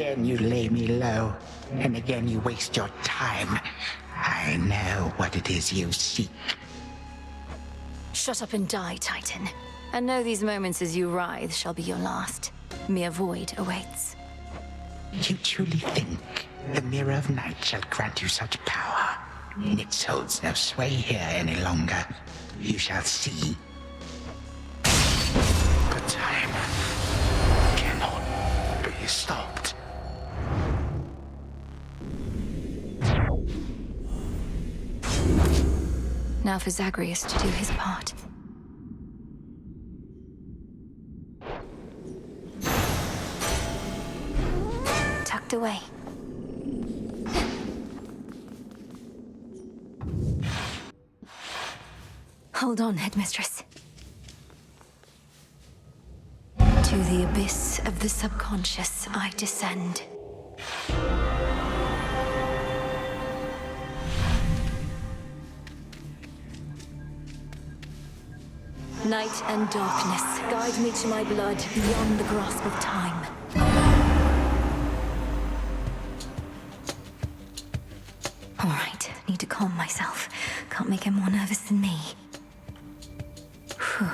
Again you lay me low, and again you waste your time. I know what it is you seek. Shut up and die, Titan. And know these moments as you writhe shall be your last. Mere void awaits. You truly think the Mirror of Night shall grant you such power? It holds no sway here any longer. You shall see. But time cannot be stopped. Now for Zagreus to do his part. Tucked away. Hold on, Headmistress. To the abyss of the subconscious I descend. Night and darkness, guide me to my blood beyond the grasp of time. All right, need to calm myself. Can't make him more nervous than me. Whew.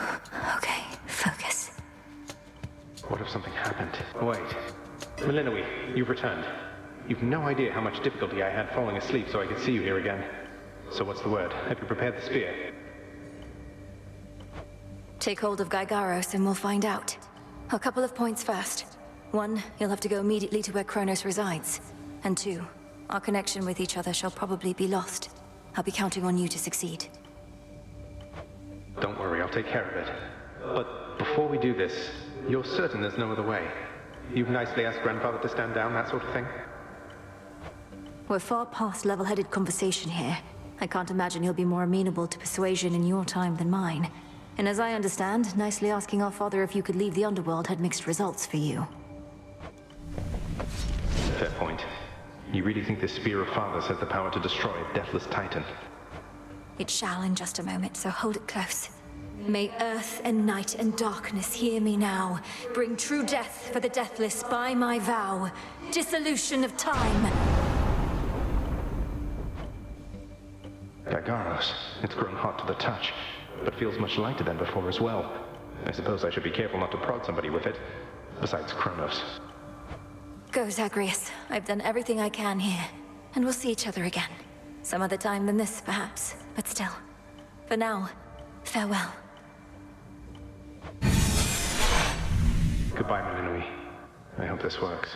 Okay, focus. What if something happened? Wait. Melinoe, you've returned. You've no idea how much difficulty I had falling asleep so I could see you here again. So what's the word? Have you prepared the spear? Take hold of Gygaros and we'll find out. A couple of points first. 1, you'll have to go immediately to where Kronos resides. And 2, our connection with each other shall probably be lost. I'll be counting on you to succeed. Don't worry, I'll take care of it. But before we do this, you're certain there's no other way? You've nicely asked Grandfather to stand down, that sort of thing? We're far past level-headed conversation here. I can't imagine he'll be more amenable to persuasion in your time than mine. And as I understand, nicely asking our father if you could leave the underworld had mixed results for you. Fair point. You really think this Spear of Fathers has the power to destroy a deathless Titan? It shall in just a moment, so hold it close. May earth and night and darkness hear me now. Bring true death for the deathless by my vow. Dissolution of time. Gygaros, it's grown hot to the touch, but feels much lighter than before as well. I suppose I should be careful not to prod somebody with it. Besides Kronos. Go, Zagreus. I've done everything I can here. And we'll see each other again. Some other time than this, perhaps. But still. For now, farewell. Goodbye, Melinoe. I hope this works.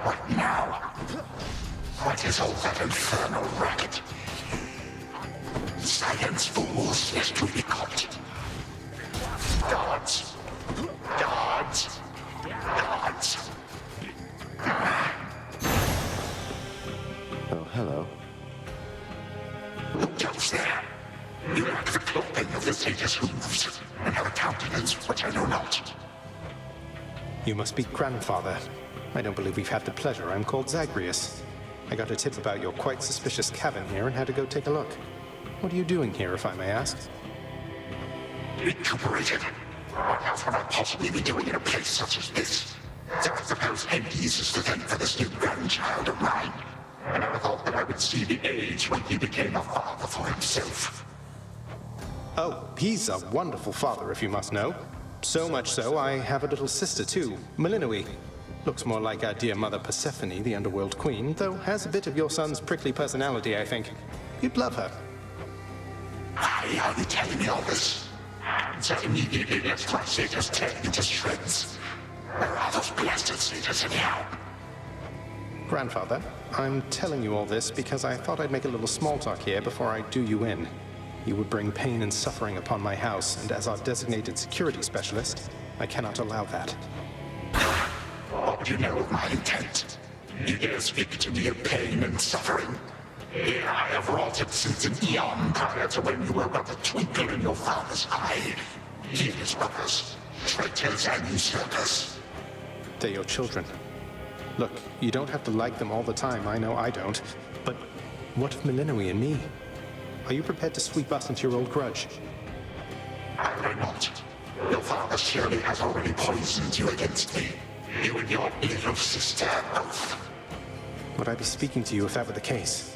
What now? What is all that infernal racket? Silence, fools, lest we be caught. Guards! Guards! Guards! Oh, hello. Who goes there? You lack the clothing of the satyrs' hooves, and have a countenance which I know not. You must be Grandfather. I don't believe we've had the pleasure. I'm called Zagreus. I got a tip about your quite suspicious cabin here and had to go take a look. What are you doing here, if I may ask? Recuperated. What else would I possibly be doing in a place such as this? So I suppose Hades is to thank for this new grandchild of mine. I never thought that I would see the age when he became a father for himself. Oh, he's a wonderful father, if you must know. So much so, I have a little sister too, Melinoe. Looks more like our dear mother Persephone, the underworld queen, though has a bit of your son's prickly personality, I think. You'd love her. Why are you telling me all this? So immediately lets my satyrs tear into shreds. Where are those blasted satyrs anyhow? Grandfather, I'm telling you all this because I thought I'd make a little small talk here before I do you in. You would bring pain and suffering upon my house, and as our designated security specialist, I cannot allow that. What do you know of my intent? You dare speak to me of pain and suffering? Here I have wrought it since an eon prior to when you were but a twinkle in your father's eye. He and his brothers, traitors and usurpers. They're your children. Look, you don't have to like them all the time, I know I don't. But What of Melinoe and me? Are you prepared to sweep us into your old grudge? I will not. Your father surely has already poisoned you against me. You and your little sister both. Would I be speaking to you if that were the case?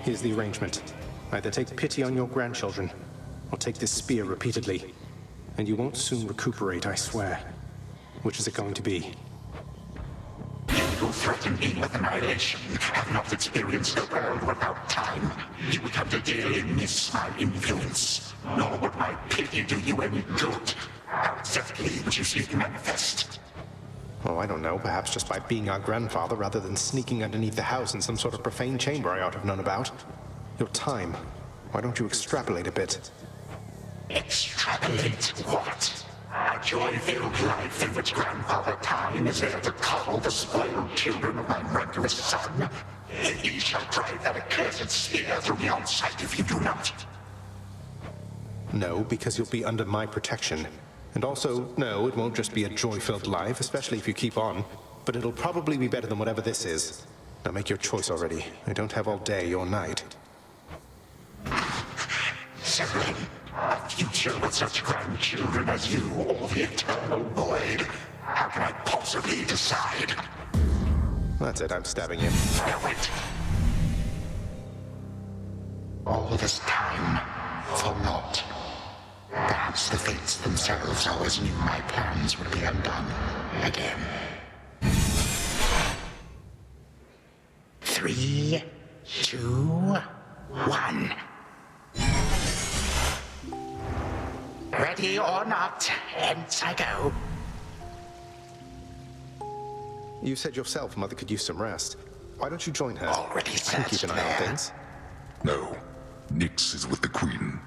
Here's the arrangement. Either take pity on your grandchildren, or take this spear repeatedly. And you won't soon recuperate, I swear. Which is it going to be? You who threaten me with annihilation have not experienced a world without time. You would have to dearly miss my influence. Nor would my pity do you any good. How exactly would you see it manifest? Oh, I don't know. Perhaps just by being our grandfather rather than sneaking underneath the house in some sort of profane chamber I ought to have known about. Your time. Why don't you extrapolate a bit? Extrapolate what? A joy-filled life in which Grandfather Time is there to coddle the spoiled children of my murderous son? He shall drive that accursed spear through me on sight if you do not. No, because you'll be under my protection. And also, no, it won't just be a joy-filled life, especially if you keep on. But it'll probably be better than whatever this is. Now make your choice already. I don't have all day or night. Severin, a future with such grandchildren as you, or the eternal void. How can I possibly decide? That's it, I'm stabbing you. Now wait. All this time, for naught. Perhaps the fates themselves always knew my plans would be undone again. 3, 2, 1. Ready or not, hence I go. You said yourself Mother could use some rest. Why don't you join her? Already I can keep searched an eye on there. things. No. Nyx is with the Queen.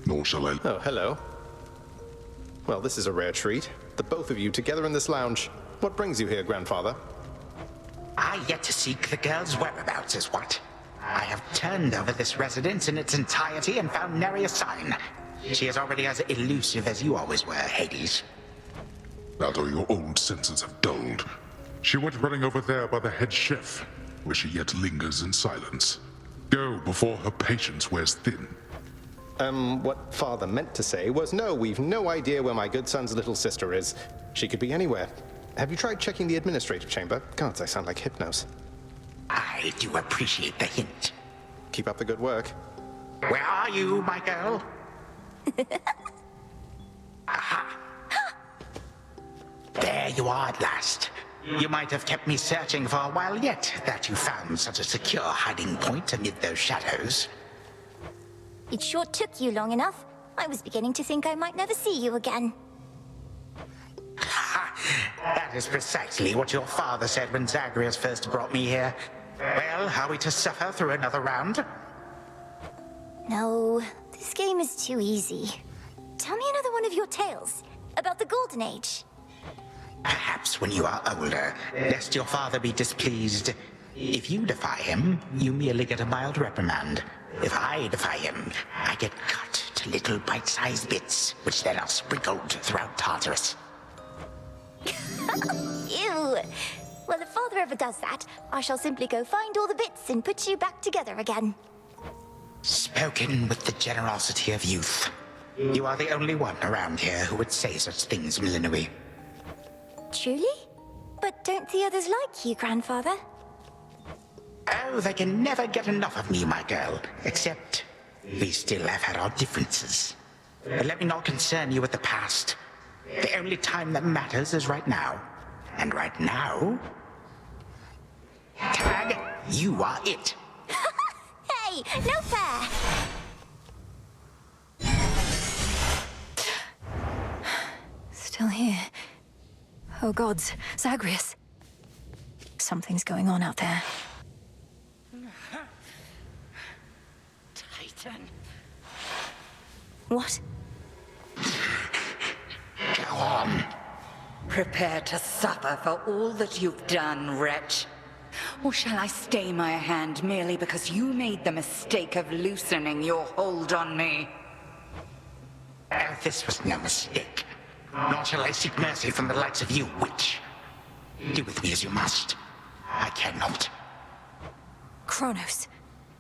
Nor shall I... Oh, hello. Well, this is a rare treat. The both of you together in this lounge. What brings you here, Grandfather? I yet to seek the girl's whereabouts is what. I have turned over this residence in its entirety and found nary a sign. She is already as elusive as you always were, Hades. That or your old senses have dulled. She went running over there by the head chef, where she yet lingers in silence. Go before her patience wears thin. What Father meant to say was, no, we've no idea where my good son's little sister is. She could be anywhere. Have you tried checking the administrative chamber? Gods, I sound like Hypnos. I do appreciate the hint. Keep up the good work. Where are you, my girl? Aha! There you are at last. You might have kept me searching for a while yet, that you found such a secure hiding point amid those shadows. It sure took you long enough. I was beginning to think I might never see you again. That is precisely what your father said when Zagreus first brought me here. Well, are we to suffer through another round? No, this game is too easy. Tell me another one of your tales about the Golden Age. Perhaps when you are older, lest your father be displeased. If you defy him, you merely get a mild reprimand. If I defy him, I get cut to little bite-sized bits, which then are sprinkled throughout Tartarus. Ew! Well, if Father ever does that, I shall simply go find all the bits and put you back together again. Spoken with the generosity of youth. You are the only one around here who would say such things, Melinoe. Truly? But don't the others like you, Grandfather? Oh, they can never get enough of me, my girl. Except, we still have had our differences. But let me not concern you with the past. The only time that matters is right now. And right now... Tag, you are it. Hey, no fair! Still here. Oh gods, Zagreus. Something's going on out there. Titan. What? Go on. Prepare to suffer for all that you've done, wretch. Or shall I stay my hand merely because you made the mistake of loosening your hold on me? Oh, this was no mistake. Nor shall I seek mercy from the likes of you, witch. Do with me as you must. I cannot. Kronos.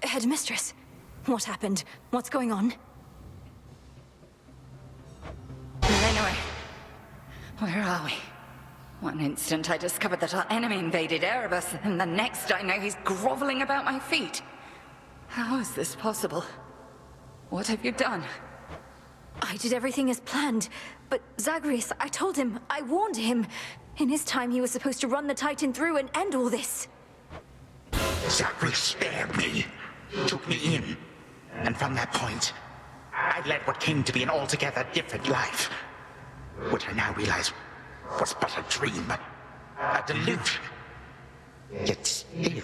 Headmistress, what happened? What's going on? Anyway, where are we? One instant I discovered that our enemy invaded Erebus, and the next I know he's groveling about my feet. How is this possible? What have you done? I did everything as planned, but Zagreus, I told him, I warned him. In his time, he was supposed to run the Titan through and end all this. Zagreus spared me, took me in, and from that point, I led what came to be an altogether different life, which I now realize was but a dream, a delusion. Yet still,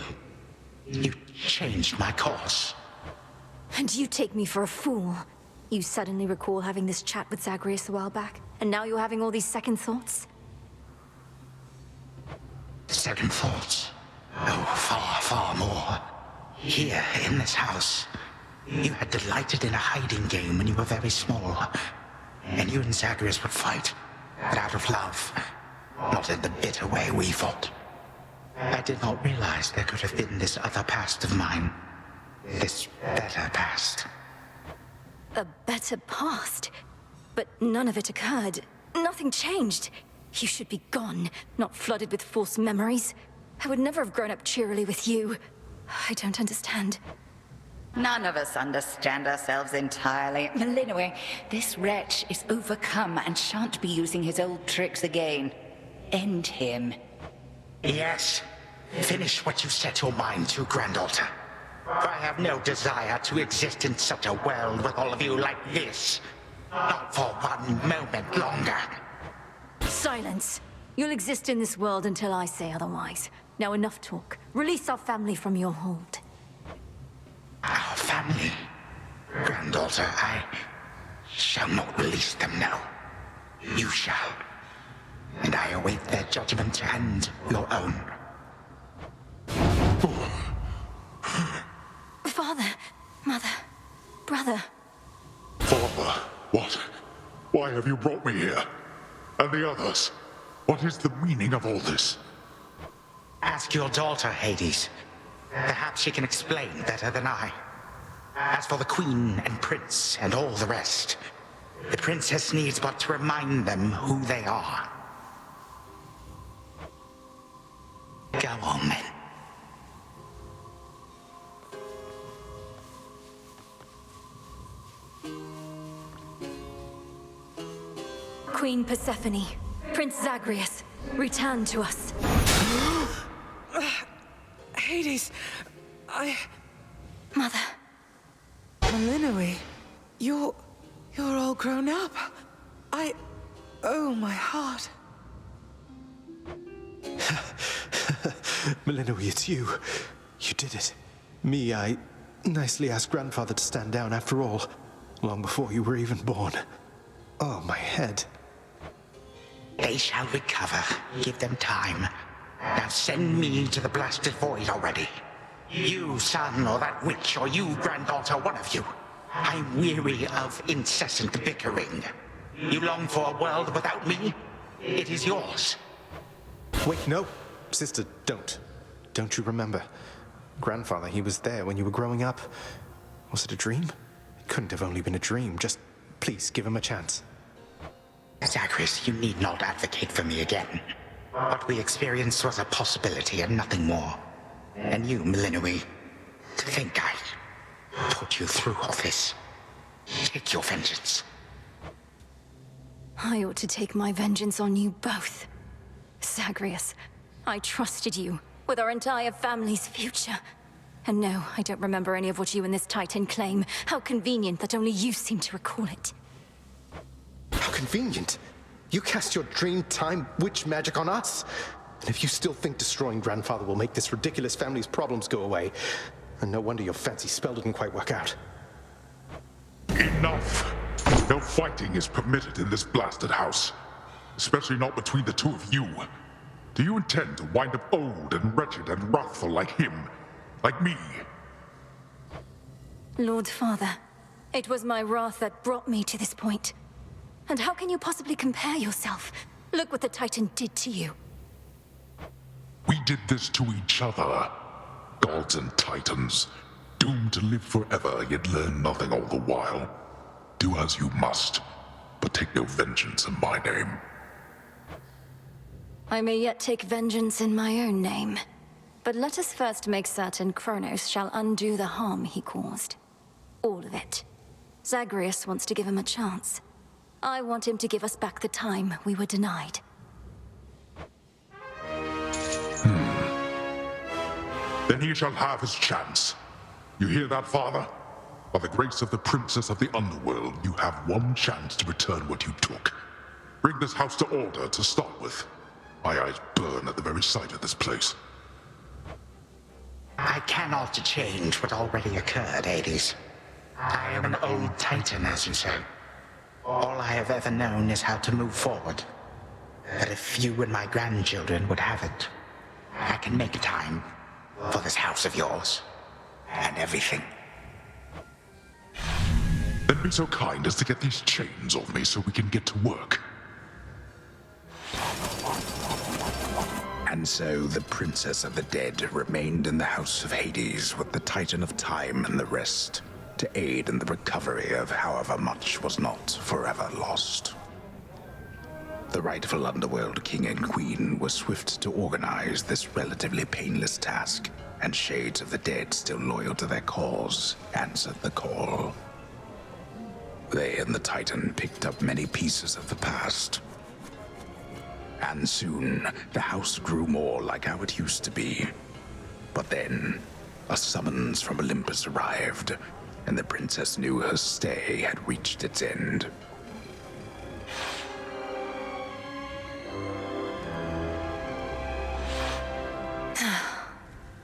you changed my course. And you take me for a fool. You suddenly recall having this chat with Zagreus a while back, and now you're having all these second thoughts? Second thoughts? Oh, far, far more. Here, in this house, you had delighted in a hiding game when you were very small. And you and Zagreus would fight, but out of love, not in the bitter way we fought. I did not realize there could have been this other past of mine. This better past. A better past? But none of it occurred. Nothing changed. You should be gone, not flooded with false memories. I would never have grown up cheerily with you. I don't understand. None of us understand ourselves entirely. Melinwe, this wretch is overcome and shan't be using his old tricks again. End him. Yes. Finish what you set your mind to, Granddaughter. For I have no desire to exist in such a world with all of you like this. Not for one moment longer. Silence. You'll exist in this world until I say otherwise. Now enough talk. Release our family from your hold. Our family? Granddaughter, I shall not release them now. You shall. And I await their judgment and your own. Father, Mother, Brother. Father, what? Why have you brought me here? And the others? What is the meaning of all this? Ask your daughter, Hades. Perhaps she can explain better than I. As for the Queen and Prince and all the rest, the Princess needs but to remind them who they are. Go on, then. Queen Persephone, Prince Zagreus, return to us. Hades, Mother. Melinwe, you're all grown up. Oh, my heart. Melinwe, it's you. You did it. Me, I nicely asked Grandfather to stand down after all, long before you were even born. Oh, my head. They shall recover. Give them time. Now send me to the blasted void already. You, son, or that witch, or you, granddaughter, one of you. I'm weary of incessant bickering. You long for a world without me? It is yours. Wait, no. Sister, don't. Don't you remember? Grandfather, he was there when you were growing up. Was it a dream? It couldn't have only been a dream. Just, please, give him a chance. Zagreus, you need not advocate for me again. What we experienced was a possibility and nothing more. And you, Melinwe, to think I put you through all this. Take your vengeance. I ought to take my vengeance on you both. Zagreus, I trusted you with our entire family's future. And no, I don't remember any of what you and this Titan claim. How convenient that only you seem to recall it. How convenient. You cast your dream time witch magic on us. And if you still think destroying Grandfather will make this ridiculous family's problems go away, then no wonder your fancy spell didn't quite work out. Enough! No fighting is permitted in this blasted house. Especially not between the two of you. Do you intend to wind up old and wretched and wrathful like him? Like me? Lord Father, it was my wrath that brought me to this point. And how can you possibly compare yourself? Look what the Titan did to you. We did this to each other. Gods and Titans. Doomed to live forever, yet learn nothing all the while. Do as you must, but take no vengeance in my name. I may yet take vengeance in my own name. But let us first make certain Kronos shall undo the harm he caused. All of it. Zagreus wants to give him a chance. I want him to give us back the time we were denied. Then he shall have his chance. You hear that, Father? By the grace of the Princess of the Underworld, you have one chance to return what you took. Bring this house to order to start with. My eyes burn at the very sight of this place. I cannot change what already occurred, Hades. I am an old Titan, as you say. All I have ever known is how to move forward. But if you and my grandchildren would have it, I can make time for this house of yours and everything. Then be so kind as to get these chains off me so we can get to work. And so the Princess of the Dead remained in the House of Hades with the Titan of Time and the rest, to aid in the recovery of however much was not forever lost. The rightful Underworld King and Queen were swift to organize this relatively painless task, and Shades of the Dead, still loyal to their cause, answered the call. They and the Titan picked up many pieces of the past. And soon, the house grew more like how it used to be. But then, a summons from Olympus arrived, and the princess knew her stay had reached its end.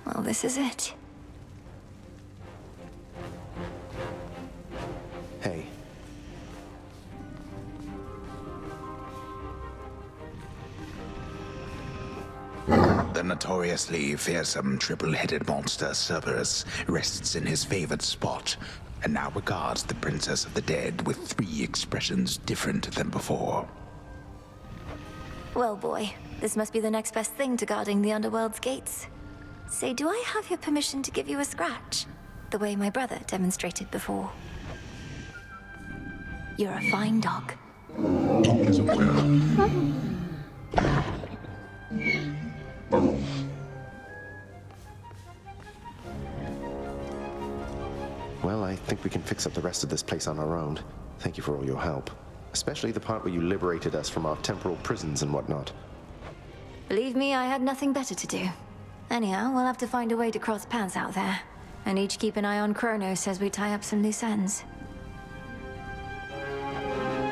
Well, this is it. Hey. The notoriously fearsome triple-headed monster Cerberus rests in his favored spot, and now regards the Princess of the Dead with 3 expressions different than before. Well, boy, this must be the next best thing to guarding the Underworld's gates. Say, do I have your permission to give you a scratch? The way my brother demonstrated before. You're a fine dog. Dog is aware. Well, I think we can fix up the rest of this place on our own. Thank you for all your help. Especially the part where you liberated us from our temporal prisons and whatnot. Believe me, I had nothing better to do. Anyhow, we'll have to find a way to cross paths out there. And each keep an eye on Kronos as we tie up some loose ends.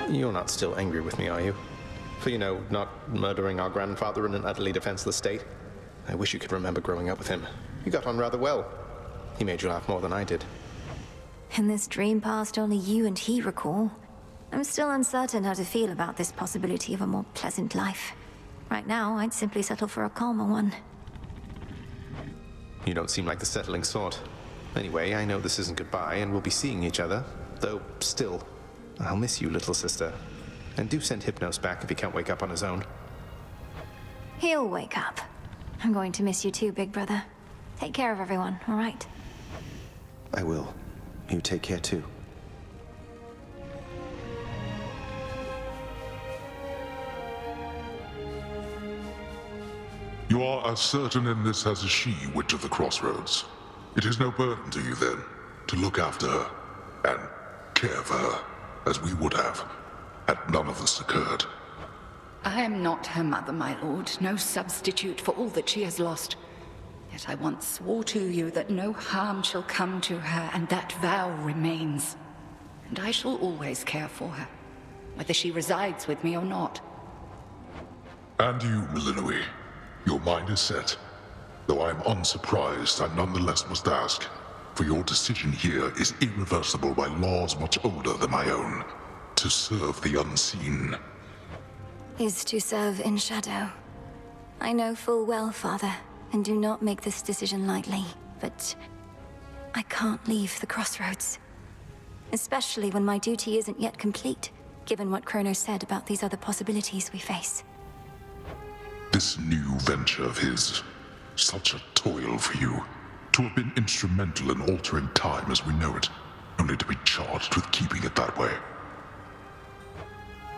You're not still angry with me, are you? For, not murdering our grandfather in an utterly defenseless state? I wish you could remember growing up with him. You got on rather well. He made you laugh more than I did. In this dream past only you and he recall, I'm still uncertain how to feel about this possibility of a more pleasant life. Right now, I'd simply settle for a calmer one. You don't seem like the settling sort. Anyway, I know this isn't goodbye, and we'll be seeing each other. Though, still, I'll miss you, little sister. And do send Hypnos back if he can't wake up on his own. He'll wake up. I'm going to miss you too, big brother. Take care of everyone, all right? I will. You take care too. You are as certain in this as is she, Witch of the Crossroads. It is no burden to you, then, to look after her and care for her, as we would have, had none of this occurred. I am not her mother, my lord, no substitute for all that she has lost. Yet I once swore to you that no harm shall come to her, and that vow remains. And I shall always care for her, whether she resides with me or not. And you, Milinoe, your mind is set. Though I am unsurprised, I nonetheless must ask, for your decision here is irreversible by laws much older than my own. To serve the unseen. Is to serve in shadow. I know full well, Father, and do not make this decision lightly, but I can't leave the Crossroads. Especially when my duty isn't yet complete, given what Kronos said about these other possibilities we face. This new venture of his, such a toil for you. To have been instrumental in altering time as we know it, only to be charged with keeping it that way.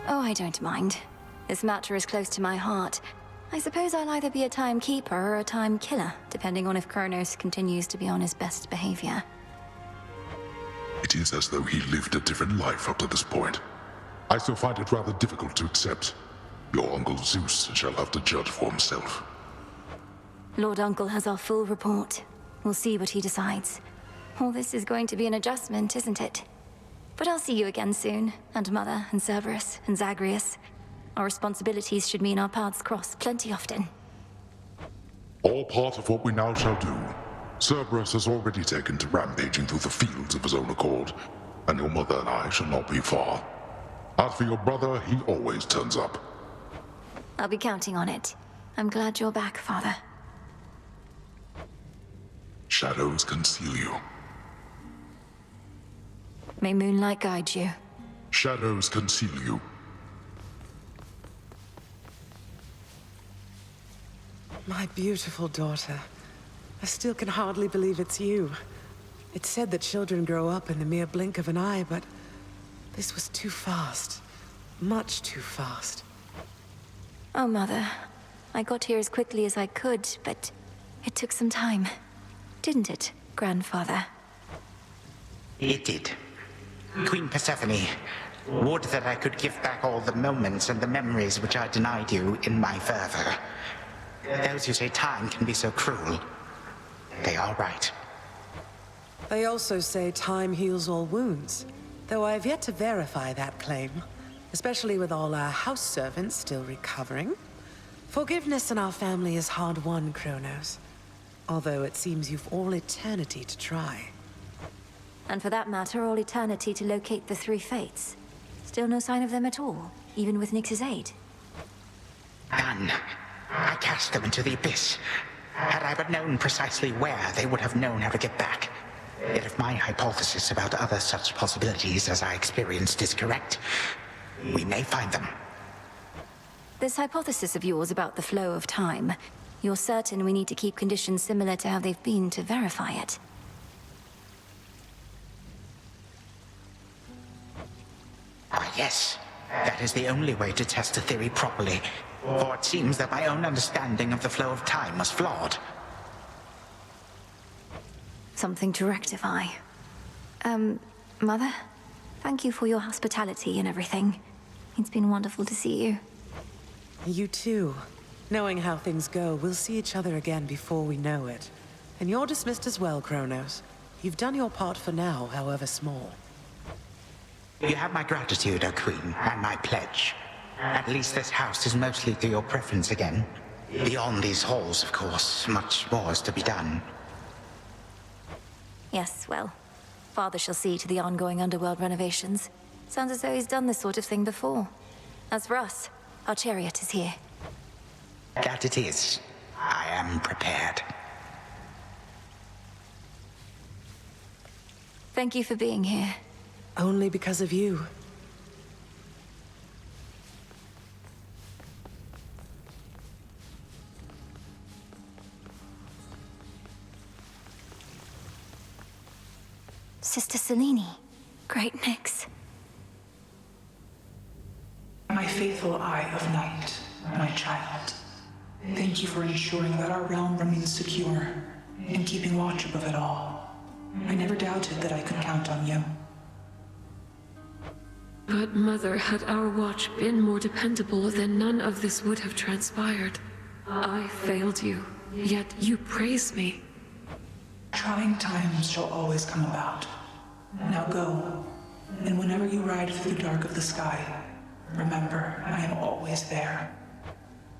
Oh, I don't mind. This matter is close to my heart. I suppose I'll either be a timekeeper or a time killer, depending on if Kronos continues to be on his best behavior. It is as though he lived a different life up to this point. I still find it rather difficult to accept. Your Uncle Zeus shall have to judge for himself. Lord Uncle has our full report. We'll see what he decides. All this is going to be an adjustment, isn't it? But I'll see you again soon, and Mother, and Cerberus, and Zagreus. Our responsibilities should mean our paths cross plenty often. All part of what we now shall do. Cerberus has already taken to rampaging through the fields of his own accord, and your mother and I shall not be far. As for your brother, he always turns up. I'll be counting on it. I'm glad you're back, Father. Shadows conceal you. May moonlight guide you. Shadows conceal you. My beautiful daughter. I still can hardly believe it's you. It's said that children grow up in the mere blink of an eye, but this was too fast. Much too fast. Oh, Mother. I got here as quickly as I could, but it took some time. Didn't it, Grandfather? It did. Queen Persephone, would that I could give back all the moments and the memories which I denied you in my fervor. Those who say time can be so cruel, they are right. They also say time heals all wounds, though I have yet to verify that claim, especially with all our house servants still recovering. Forgiveness in our family is hard-won, Kronos. Although it seems you've all eternity to try. And for that matter, all eternity to locate the three fates. Still no sign of them at all, even with Nyx's aid. None. I cast them into the abyss. Had I but known precisely where, they would have known how to get back. Yet if my hypothesis about other such possibilities as I experienced is correct, we may find them. This hypothesis of yours about the flow of time, you're certain we need to keep conditions similar to how they've been to verify it? Ah, yes. That is the only way to test a theory properly. For it seems that my own understanding of the flow of time was flawed. Something to rectify. Mother? Thank you for your hospitality and everything. It's been wonderful to see you. You too. Knowing how things go, we'll see each other again before we know it. And you're dismissed as well, Kronos. You've done your part for now, however small. You have my gratitude, O Queen, and my pledge. At least this house is mostly to your preference again. Beyond these halls, of course, much more is to be done. Yes, well, Father shall see to the ongoing underworld renovations. Sounds as though he's done this sort of thing before. As for us, our chariot is here. That it is. I am prepared. Thank you for being here. Only because of you. Sister Selene. Great Nyx. My faithful Eye of Night, my child. Thank you for ensuring that our realm remains secure and keeping watch above it all. I never doubted that I could count on you. But Mother, had our watch been more dependable, then none of this would have transpired. I failed you, yet you praise me. Trying times shall always come about. Now go, and whenever you ride through the dark of the sky, remember, I am always there.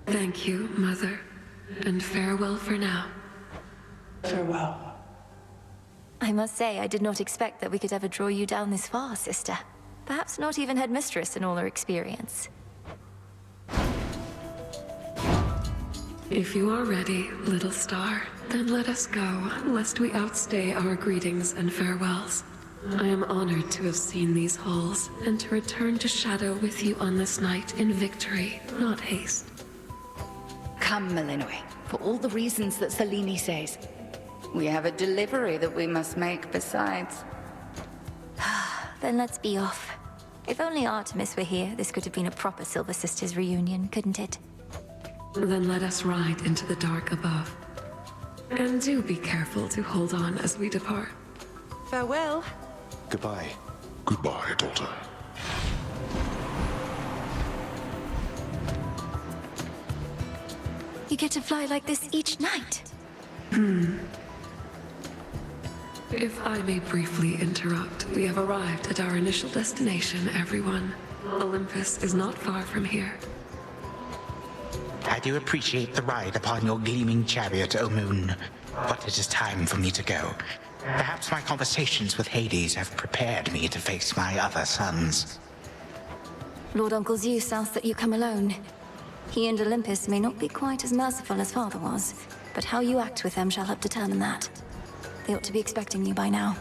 Thank you, Mother, and farewell for now. Farewell. I must say, I did not expect that we could ever draw you down this far, sister. Perhaps not even Headmistress in all her experience. If you are ready, little star, then let us go, lest we outstay our greetings and farewells. I am honored to have seen these halls, and to return to Shadow with you on this night in victory, not haste. Come, Melinoe, for all the reasons that Selene says. We have a delivery that we must make besides. Then let's be off. If only Artemis were here, this could have been a proper Silver Sisters reunion, couldn't it? Then let us ride into the dark above. And do be careful to hold on as we depart. Farewell. Goodbye. Goodbye, daughter. You get to fly like this each night. If I may briefly interrupt, we have arrived at our initial destination, everyone. Olympus is not far from here. I do appreciate the ride upon your gleaming chariot, O Moon. But it is time for me to go. Perhaps my conversations with Hades have prepared me to face my other sons. Lord Uncle Zeus asks that you come alone. He and Olympus may not be quite as merciful as Father was, but how you act with them shall help determine that. They ought to be expecting you by now.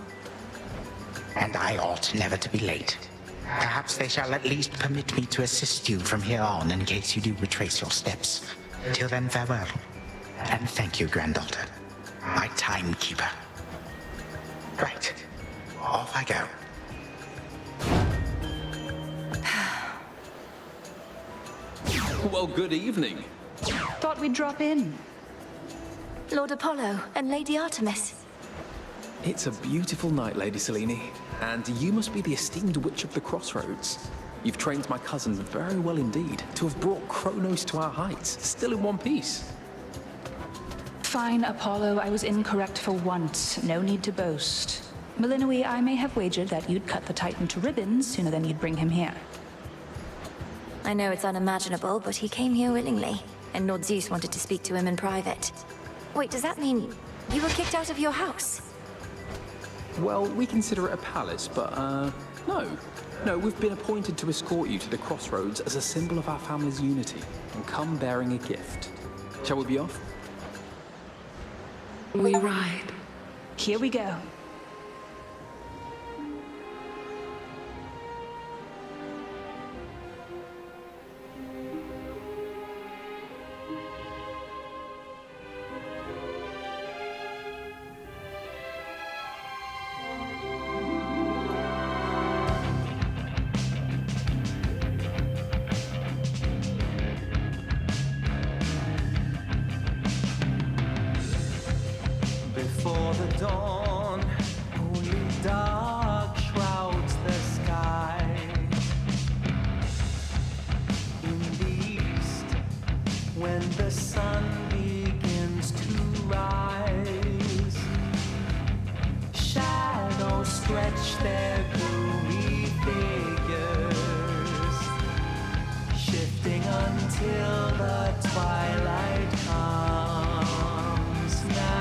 And I ought never to be late. Perhaps they shall at least permit me to assist you from here on in case you do retrace your steps. Till then, farewell. And thank you, granddaughter. My timekeeper. Right. Off I go. Well, good evening. Thought we'd drop in. Lord Apollo and Lady Artemis. It's a beautiful night, Lady Selene, and you must be the esteemed Witch of the Crossroads. You've trained my cousin very well indeed to have brought Kronos to our heights, still in one piece. Fine, Apollo, I was incorrect for once. No need to boast. Melinoe, I may have wagered that you'd cut the Titan to ribbons sooner than you'd bring him here. I know it's unimaginable, but he came here willingly, and Lord Zeus wanted to speak to him in private. Wait, does that mean you were kicked out of your house? Well, we consider it a palace, but, no. No, we've been appointed to escort you to the Crossroads as a symbol of our family's unity, and come bearing a gift. Shall we be off? We ride. Here we go. Before the dawn, only dark shrouds the sky. In the east, when the sun begins to rise, shadows stretch their gloomy figures, shifting until the twilight comes now.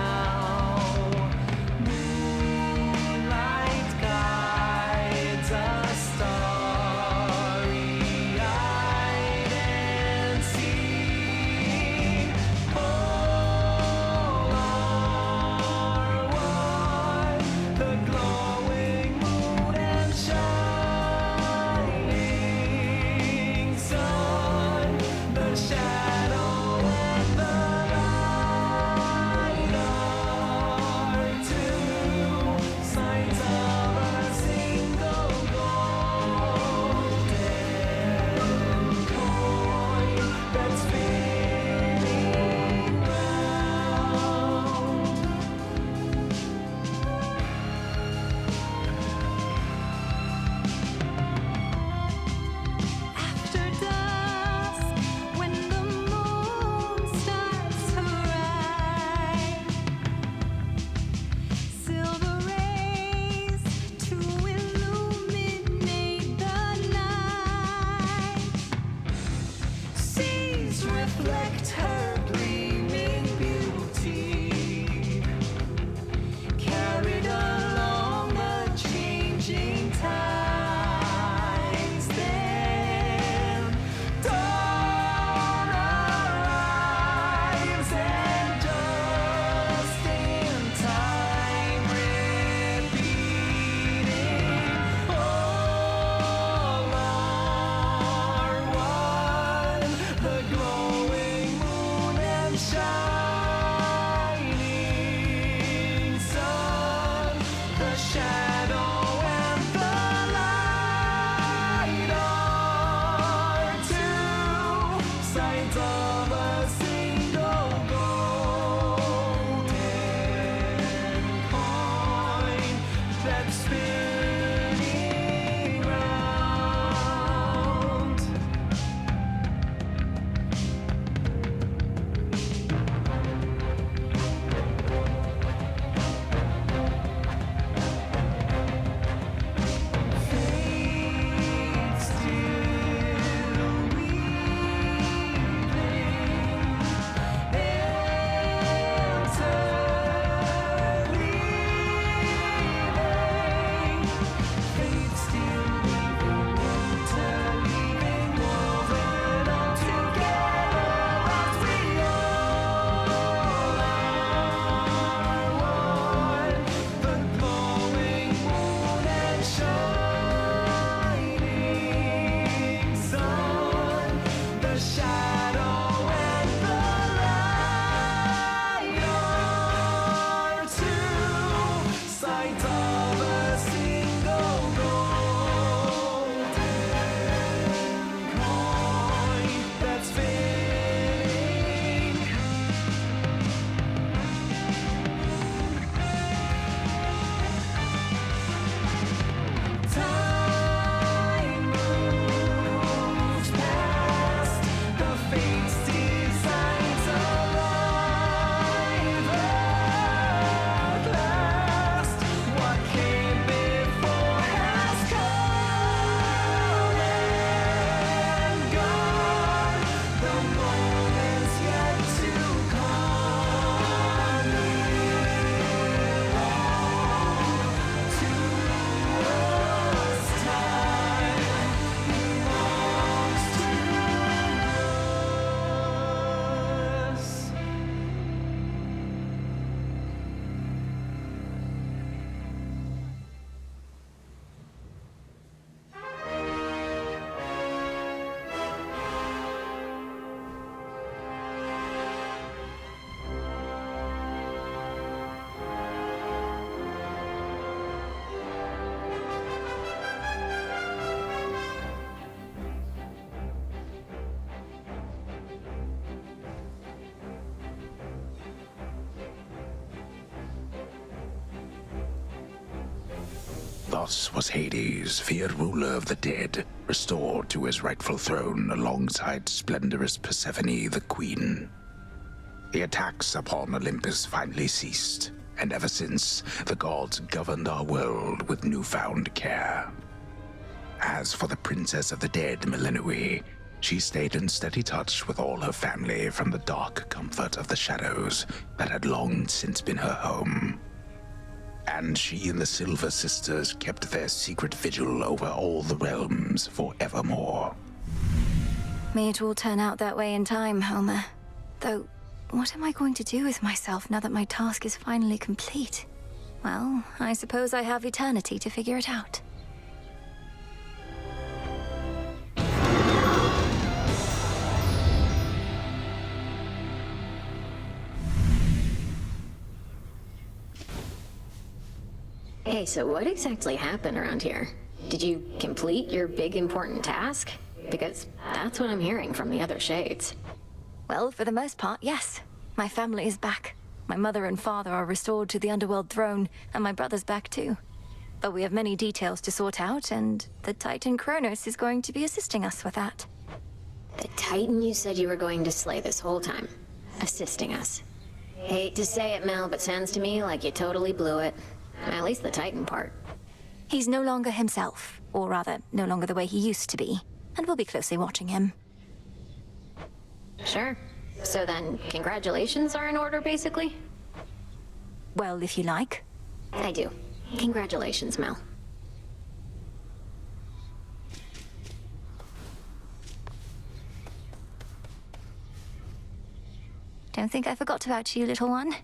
Thus was Hades, feared ruler of the dead, restored to his rightful throne alongside splendorous Persephone, the queen. The attacks upon Olympus finally ceased, and ever since, the gods governed our world with newfound care. As for the Princess of the Dead, Melinoi, she stayed in steady touch with all her family from the dark comfort of the shadows that had long since been her home. And she and the Silver Sisters kept their secret vigil over all the realms forevermore. May it all turn out that way in time, Homer. Though, what am I going to do with myself now that my task is finally complete? Well, I suppose I have eternity to figure it out. Hey, so what exactly happened around here? Did you complete your big important task? Because that's what I'm hearing from the other shades. Well, for the most part, yes. My family is back. My mother and father are restored to the Underworld throne, and my brother's back too. But we have many details to sort out, and the Titan Kronos is going to be assisting us with that. The Titan you said you were going to slay this whole time. Assisting us. Hate to say it, Mel, but sounds to me like you totally blew it. At least the Titan part. He's no longer himself, or rather, no longer the way he used to be, and we'll be closely watching him. Sure. So then, congratulations are in order, basically? Well, if you like. I do. Congratulations, Mel. Don't think I forgot about you, little one.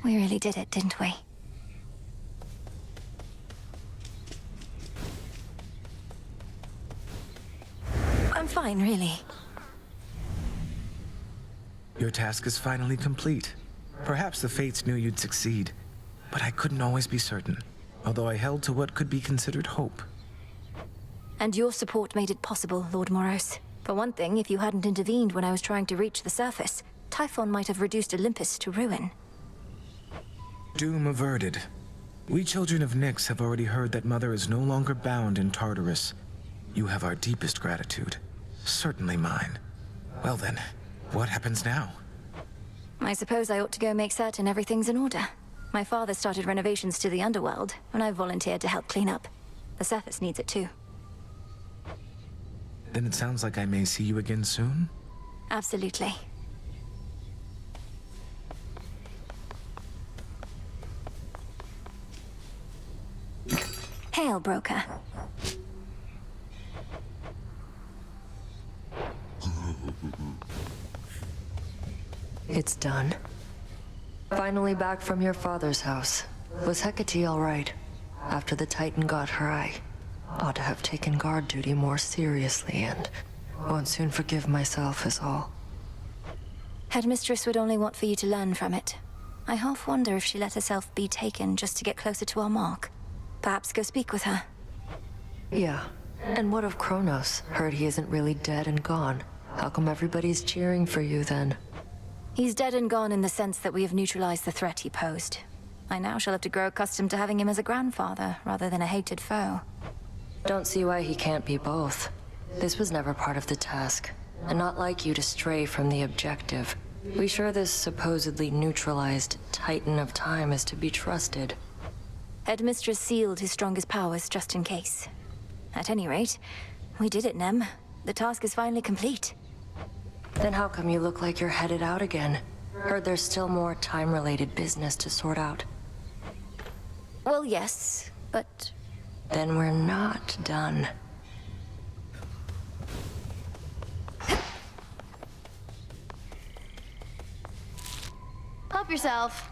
We really did it, didn't we? I'm fine, really. Your task is finally complete. Perhaps the Fates knew you'd succeed, but I couldn't always be certain, although I held to what could be considered hope. And your support made it possible, Lord Moros. For one thing, if you hadn't intervened when I was trying to reach the surface, Typhon might have reduced Olympus to ruin. Doom averted. We children of Nyx have already heard that Mother is no longer bound in Tartarus. You have our deepest gratitude. Certainly mine. Well then, what happens now? I suppose I ought to go make certain everything's in order. My father started renovations to the underworld, and I volunteered to help clean up. The surface needs it too. Then it sounds like I may see you again soon? Absolutely. Hail, broker. It's done. Finally back from your father's house. Was Hecate all right? After the Titan got her, I ought to have taken guard duty more seriously and won't soon forgive myself is all. Headmistress would only want for you to learn from it. I half wonder if she let herself be taken just to get closer to our mark. Perhaps go speak with her. Yeah. And what of Kronos? Heard he isn't really dead and gone. How come everybody's cheering for you then? He's dead and gone in the sense that we have neutralized the threat he posed. I now shall have to grow accustomed to having him as a grandfather rather than a hated foe. Don't see why he can't be both. This was never part of the task, and not like you to stray from the objective. We sure this supposedly neutralized Titan of Time is to be trusted? Headmistress sealed his strongest powers just in case. At any rate, we did it, Nem. The task is finally complete. Then how come you look like you're headed out again? Heard there's still more time-related business to sort out. Well, yes, but... Then we're not done. Help yourself.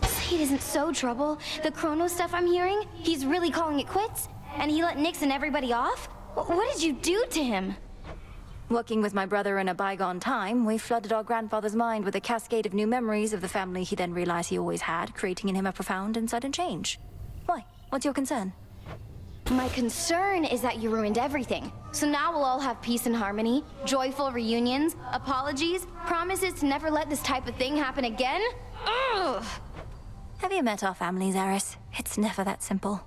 Say it isn't so trouble. The Kronos stuff I'm hearing, he's really calling it quits? And he let Nyx and everybody off? What did you do to him? Working with my brother in a bygone time, we flooded our grandfather's mind with a cascade of new memories of the family he then realized he always had, creating in him a profound and sudden change. Why? What's your concern? My concern is that you ruined everything. So now we'll all have peace and harmony, joyful reunions, apologies, promises to never let this type of thing happen again? Ugh! Have you met our families, Eris? It's never that simple.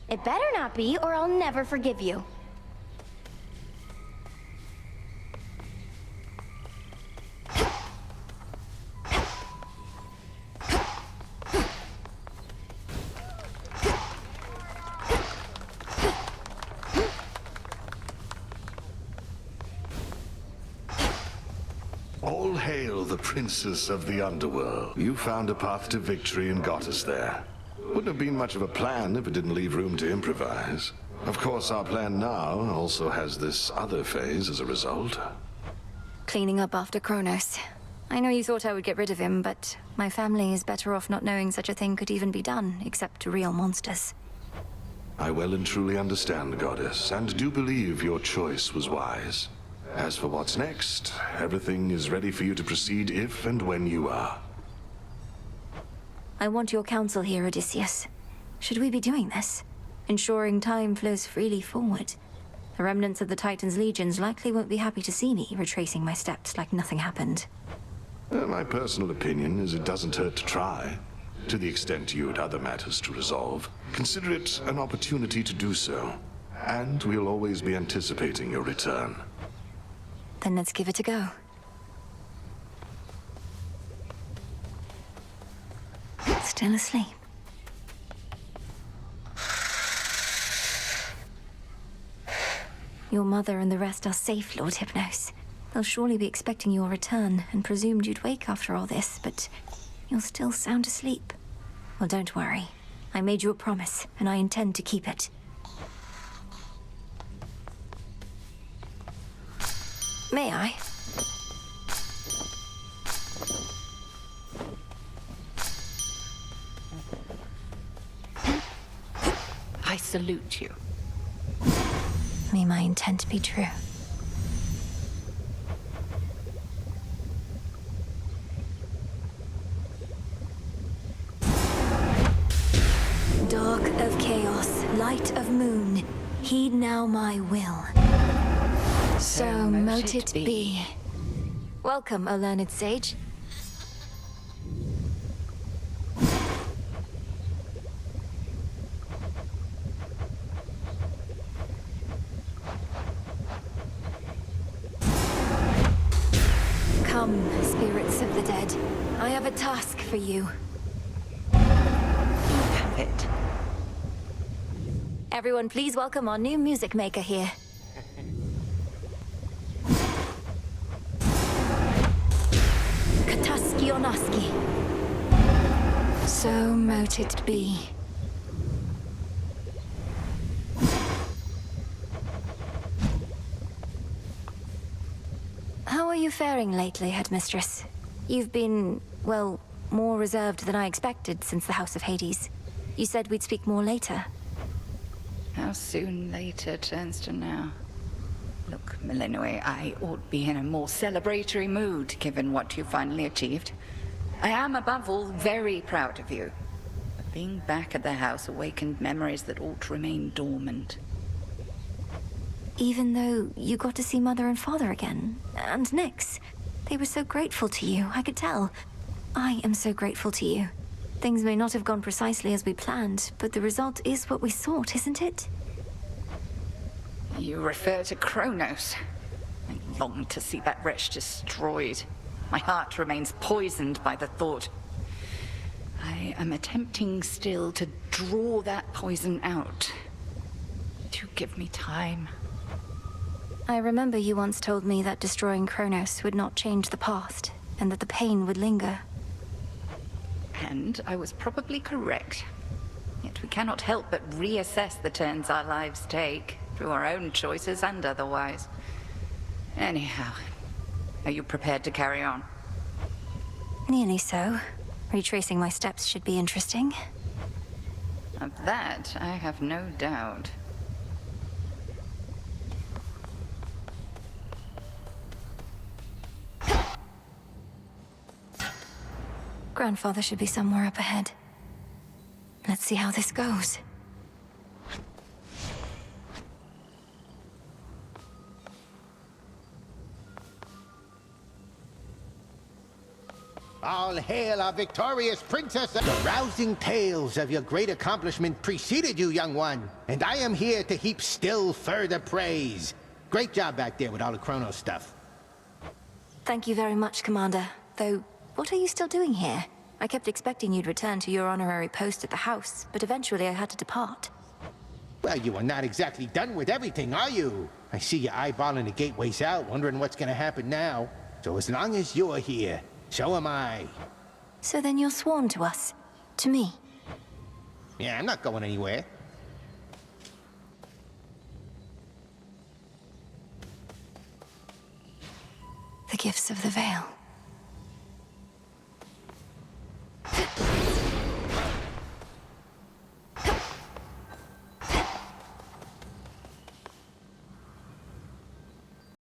It better not be, or I'll never forgive you. All hail the princess of the underworld. You found a path to victory and got us there. Wouldn't have been much of a plan if it didn't leave room to improvise. Of course, our plan now also has this other phase as a result. Cleaning up after Kronos. I know you thought I would get rid of him, but my family is better off not knowing such a thing could even be done, except to real monsters. I well and truly understand, Goddess, and do believe your choice was wise. As for what's next, everything is ready for you to proceed if and when you are. I want your counsel here, Odysseus. Should we be doing this? Ensuring time flows freely forward. The remnants of the Titan's legions likely won't be happy to see me retracing my steps like nothing happened. My personal opinion is it doesn't hurt to try. To the extent you had other matters to resolve, consider it an opportunity to do so. And we'll always be anticipating your return. Then let's give it a go. Still asleep. Your mother and the rest are safe, Lord Hypnos. They'll surely be expecting your return and presumed you'd wake after all this, but you're still sound asleep. Well, don't worry. I made you a promise, and I intend to keep it. May I? I salute you. May my intent be true. Dark of chaos, light of moon, heed now my will. So mote it be. Welcome, O learned sage. Come, spirits of the dead. I have a task for you. Have it. Everyone, please welcome our new music maker here. Kataskionaski. So mote it be. How are you faring lately, Headmistress? You've been, well, more reserved than I expected since the House of Hades. You said we'd speak more later. How soon later turns to now. Look, Melinoe, I ought be in a more celebratory mood, given what you finally achieved. I am, above all, very proud of you. But being back at the house awakened memories that ought to remain dormant. Even though you got to see Mother and Father again, and Nyx. They were so grateful to you, I could tell. I am so grateful to you. Things may not have gone precisely as we planned, but the result is what we sought, isn't it? You refer to Kronos. I long to see that wretch destroyed. My heart remains poisoned by the thought. I am attempting still to draw that poison out. Do give me time. I remember you once told me that destroying Kronos would not change the past, and that the pain would linger. And I was probably correct. Yet we cannot help but reassess the turns our lives take, through our own choices and otherwise. Anyhow, are you prepared to carry on? Nearly so. Retracing my steps should be interesting. Of that, I have no doubt. Grandfather should be somewhere up ahead. Let's see how this goes. All hail our victorious princess! The rousing tales of your great accomplishment preceded you, young one, and I am here to heap still further praise. Great job back there with all the Kronos stuff. Thank you very much, Commander. Though, what are you still doing here? I kept expecting you'd return to your honorary post at the house, but eventually I had to depart. Well, you are not exactly done with everything, are you? I see you eyeballing the gateways out, wondering what's gonna happen now. So as long as you're here, so am I. So then you're sworn to us? To me? Yeah, I'm not going anywhere. The gifts of the Veil.